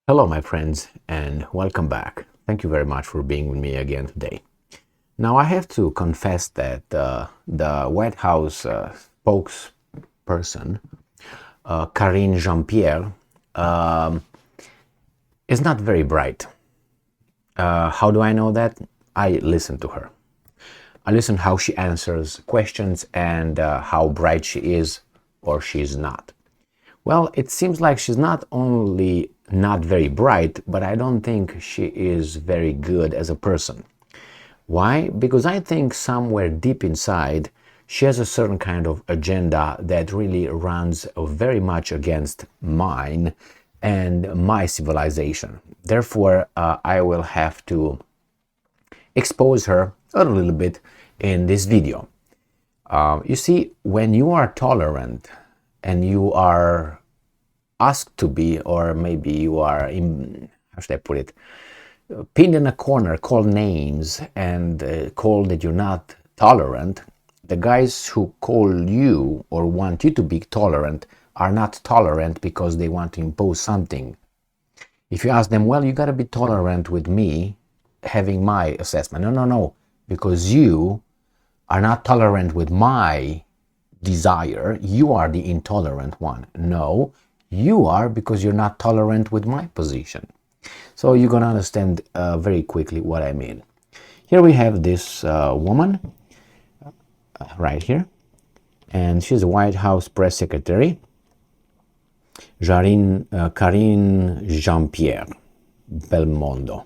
Hello, my friends, and welcome back. Thank you very much for being with me again today. Now, I have to confess that the White House spokesperson, Karine Jean-Pierre, um, is not very bright. How do I know that? I listen to her. I listen how she answers questions and how bright she is or she's not. Well, it seems like she's not only not very bright, but I don't think she is very good as a person. Why? Because I think somewhere deep inside, she has a certain kind of agenda that really runs very much against mine and my civilization. Therefore, I will have to expose her a little bit in this video. You see, when you are tolerant and you are asked to be, or maybe you are, how should I put it, pinned in a corner, called names, and called that you're not tolerant, the guys who call you or want you to be tolerant are not tolerant because they want to impose something. If you ask them, well, you got to be tolerant with me having my assessment. No, because you are not tolerant with my desire. You are the intolerant one. No, you are, because you're not tolerant with my position. So you're going to understand very quickly what I mean. Here we have this woman right here, and she's a White House press secretary, Karine Jean-Pierre, Belmondo.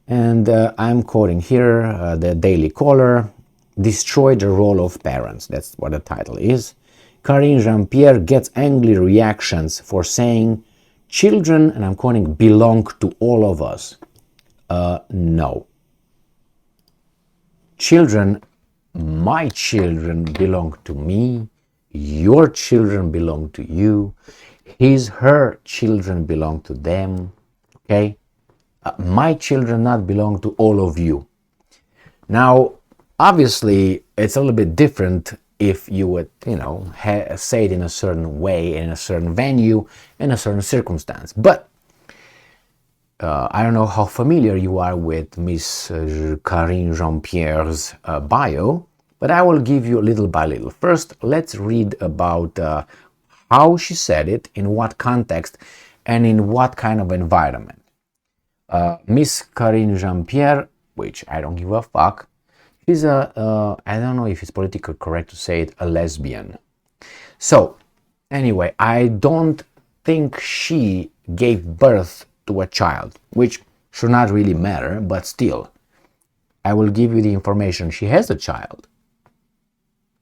And I'm quoting here the Daily Caller, "Destroy the role of parents." That's what the title is. Karine Jean-Pierre gets angry reactions for saying children, and I'm quoting, belong to all of us. No. Children, my children belong to me. Your children belong to you. Her children belong to them. Okay? My children not belong to all of you. Now, obviously, it's a little bit different if you would, say it in a certain way, in a certain venue, in a certain circumstance. But I don't know how familiar you are with Miss Karine Jean-Pierre's bio, but I will give you little by little. First, let's read about how she said it, in what context, and in what kind of environment. Miss Karine Jean-Pierre, which I don't give a fuck, she's I don't know if it's politically correct to say it, a lesbian. So, anyway, I don't think she gave birth to a child, which should not really matter, but still, I will give you the information. She has a child.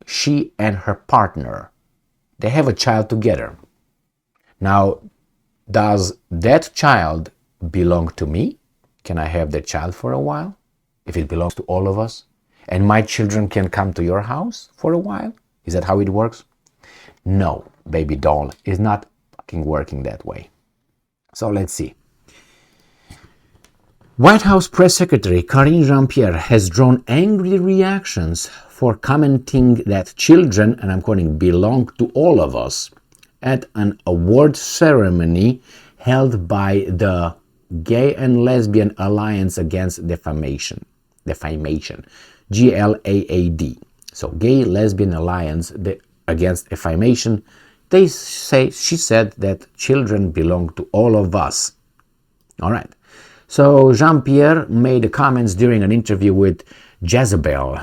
She and her partner, they have a child together. Now, does that child belong to me? Can I have that child for a while? If it belongs to all of us? And my children can come to your house for a while? Is that how it works? No, baby doll, it's not fucking working that way. So let's see. White House Press Secretary Karine Jean-Pierre has drawn angry reactions for commenting that children, and I'm quoting, belong to all of us at an award ceremony held by the Gay and Lesbian Alliance Against Defamation, GLAAD. So Gay Lesbian Alliance Against Defamation. She said that children belong to all of us. All right. So Jean-Pierre made comments during an interview with Jezebel,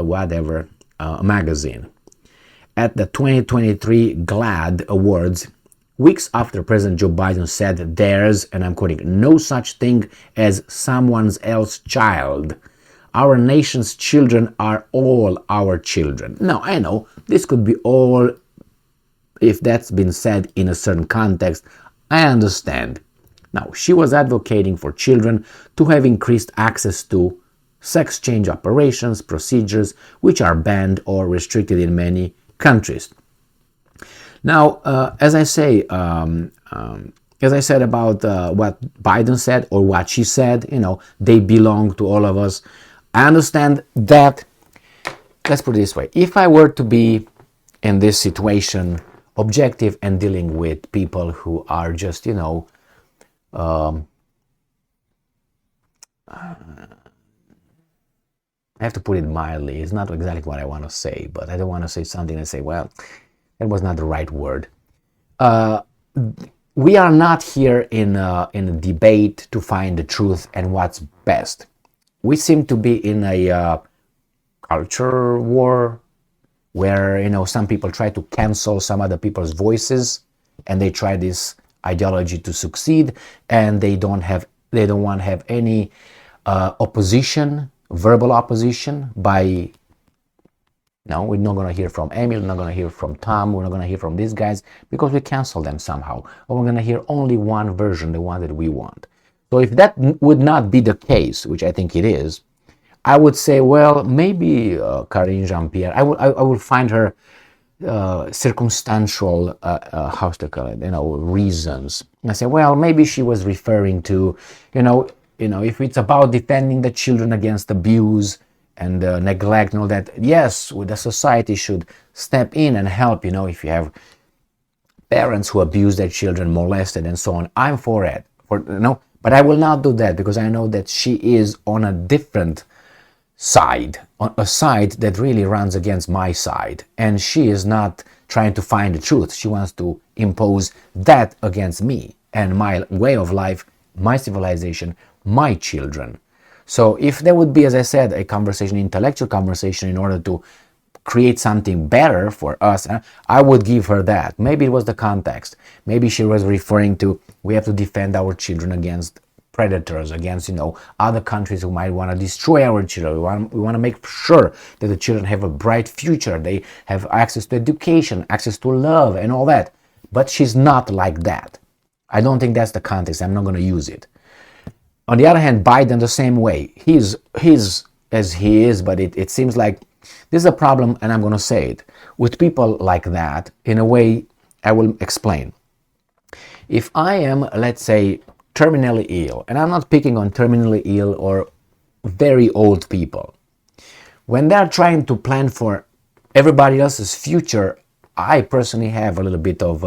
whatever, magazine, at the 2023 GLAAD Awards, weeks after President Joe Biden said there's, and I'm quoting, no such thing as someone else's child. Our nation's children are all our children. Now, I know this could be all, if that's been said in a certain context, I understand. Now, she was advocating for children to have increased access to sex change operations, procedures, which are banned or restricted in many countries. Now, as I said about what Biden said or what she said, they belong to all of us. I understand that. Let's put it this way. If I were to be in this situation objective and dealing with people who are just, um, I have to put it mildly. It's not exactly what I want to say, but I don't want to say something and say, well, that was not the right word. We are not here in a debate to find the truth and what's best. We seem to be in a culture war where, some people try to cancel some other people's voices, and they try this ideology to succeed, and they don't want to have any opposition, verbal opposition by, no, we're not going to hear from Emil, we're not going to hear from Tom, we're not going to hear from these guys because we cancel them somehow. Or we're going to hear only one version, the one that we want. So if that would not be the case, which I think it is, I would say, well, maybe Karine Jean-Pierre, I would find her circumstantial, how to call it, reasons. I say, well, maybe she was referring to, if it's about defending the children against abuse and neglect and all that, yes, the society should step in and help, if you have parents who abuse their children, molested and so on. I'm for it, but I will not do that because I know that she is on a different side, on a side that really runs against my side, and she is not trying to find the truth. She wants to impose that against me and my way of life, my civilization, my children. So if there would be, as I said, a conversation, intellectual conversation, in order to create something better for us, I would give her that. Maybe it was the context. Maybe she was referring to, we have to defend our children against predators, against, other countries who might want to destroy our children. We want to make sure that the children have a bright future. They have access to education, access to love and all that. But she's not like that. I don't think that's the context. I'm not going to use it. On the other hand, Biden the same way. He's as he is, but it seems like this is a problem, and I'm going to say it. With people like that, in a way, I will explain. If I am, let's say, terminally ill, and I'm not picking on terminally ill or very old people, when they're trying to plan for everybody else's future, I personally have a little bit of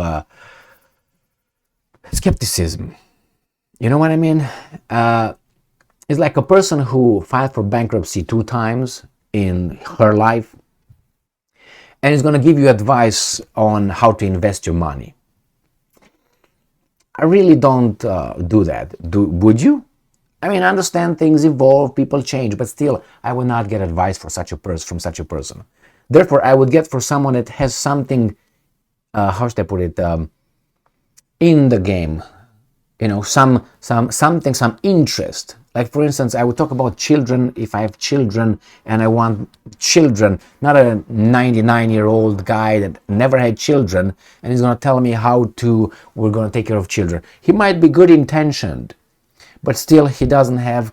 skepticism. You know what I mean? It's like a person who filed for bankruptcy 2 times in her life and is going to give you advice on how to invest your money. I really don't do that. Would you? I mean, I understand things evolve, people change, but still, I would not get advice from such a person. Therefore, I would get for someone that has something, how should I put it, in the game. Something, some interest. Like, for instance, I would talk about children if I have children and I want children, not a 99-year-old guy that never had children and he's going to tell me we're going to take care of children. He might be good intentioned, but still he doesn't have,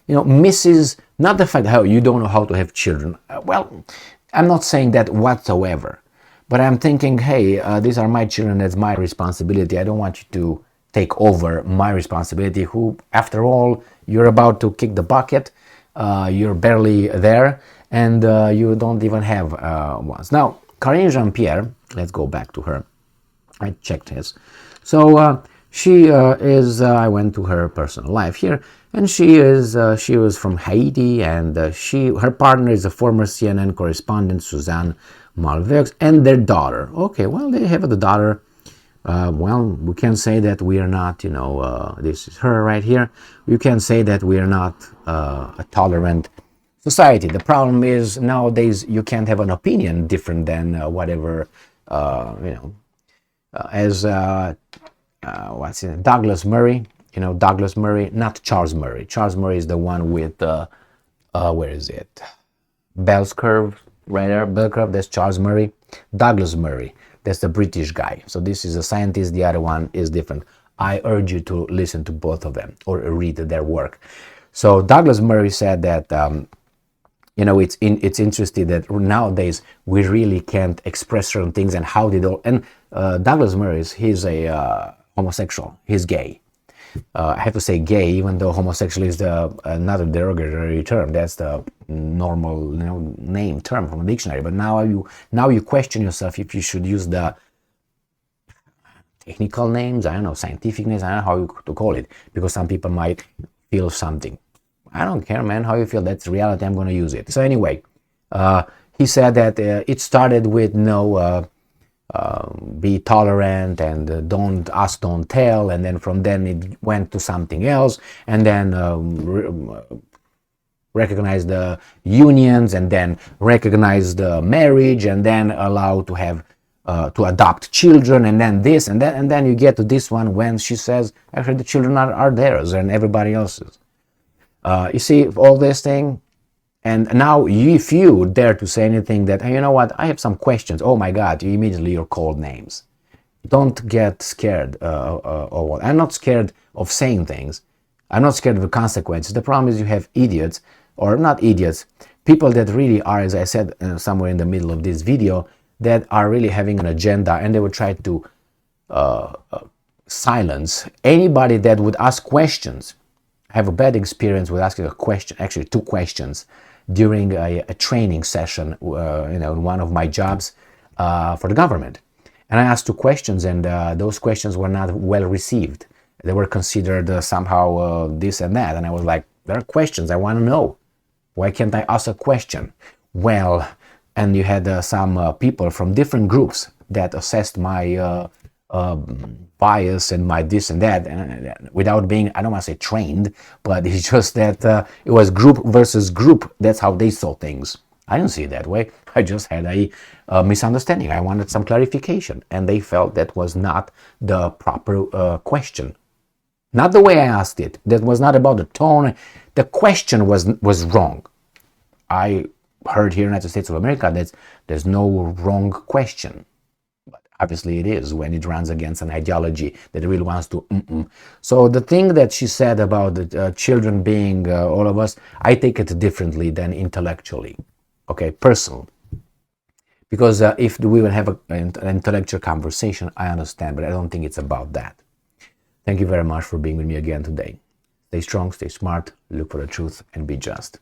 misses, not the fact how you don't know how to have children. Well, I'm not saying that whatsoever, but I'm thinking, hey, these are my children, that's my responsibility. I don't want you to take over my responsibility, who, after all, you're about to kick the bucket, you're barely there, and you don't even have ones. Now, Karine Jean-Pierre, let's go back to her. I checked his. So she is, I went to her personal life here, and she was from Haiti, and her partner is a former CNN correspondent, Suzanne Malveaux, and their daughter. Okay, well, they have the daughter. We can say that we are not, this is her right here. You can say that we are not a tolerant society. The problem is nowadays you can't have an opinion different than whatever, as what's it? Douglas Murray. Douglas Murray, not Charles Murray. Charles Murray is the one with, where is it? Bell's curve, right there. Bell curve. That's Charles Murray. Douglas Murray. That's the British guy. So this is a scientist, the other one is different. I urge you to listen to both of them or read their work. So Douglas Murray said that, it's interesting that nowadays we really can't express certain things and how they don't. And Douglas Murray, he's a homosexual, he's gay. I have to say gay, even though homosexual is not a derogatory term. That's the normal name term from the dictionary. But now you question yourself if you should use the technical names, I don't know, scientific names, I don't know how you to call it, because some people might feel something. I don't care, man, how you feel. That's reality. I'm going to use it. So anyway, he said that it started with be tolerant and don't ask, don't tell, and then from then it went to something else, and then recognize the unions, and then recognize the marriage, and then allow to have to adopt children, and then this and that, and then you get to this one when she says actually the children are theirs and everybody else's. You see all this thing. And now, if you dare to say anything that, hey, you know what, I have some questions, oh my God, you immediately you're called names. Don't get scared. I'm not scared of saying things. I'm not scared of the consequences. The problem is you have idiots, or not idiots, people that really are, as I said somewhere in the middle of this video, that are really having an agenda, and they would try to silence anybody that would ask questions. I have a bad experience with asking a question, actually 2 questions, during a training session, in one of my jobs for the government. And I asked 2 questions, and those questions were not well received. They were considered somehow this and that. And I was like, there are questions I want to know. Why can't I ask a question? Well, and you had some people from different groups that assessed my bias and my this and that, and without being, I don't want to say trained, but it's just that it was group versus group. That's how they saw things. I didn't see it that way. I just had a misunderstanding. I wanted some clarification, and they felt that was not the proper question. Not the way I asked it. That was not about the tone. The question was wrong. I heard here in the United States of America that there's no wrong question. Obviously it is when it runs against an ideology that really wants to So the thing that she said about the children being all of us, I take it differently than intellectually, okay, personal. Because if we will have an intellectual conversation, I understand, but I don't think it's about that. Thank you very much for being with me again today. Stay strong, stay smart, look for the truth, and be just.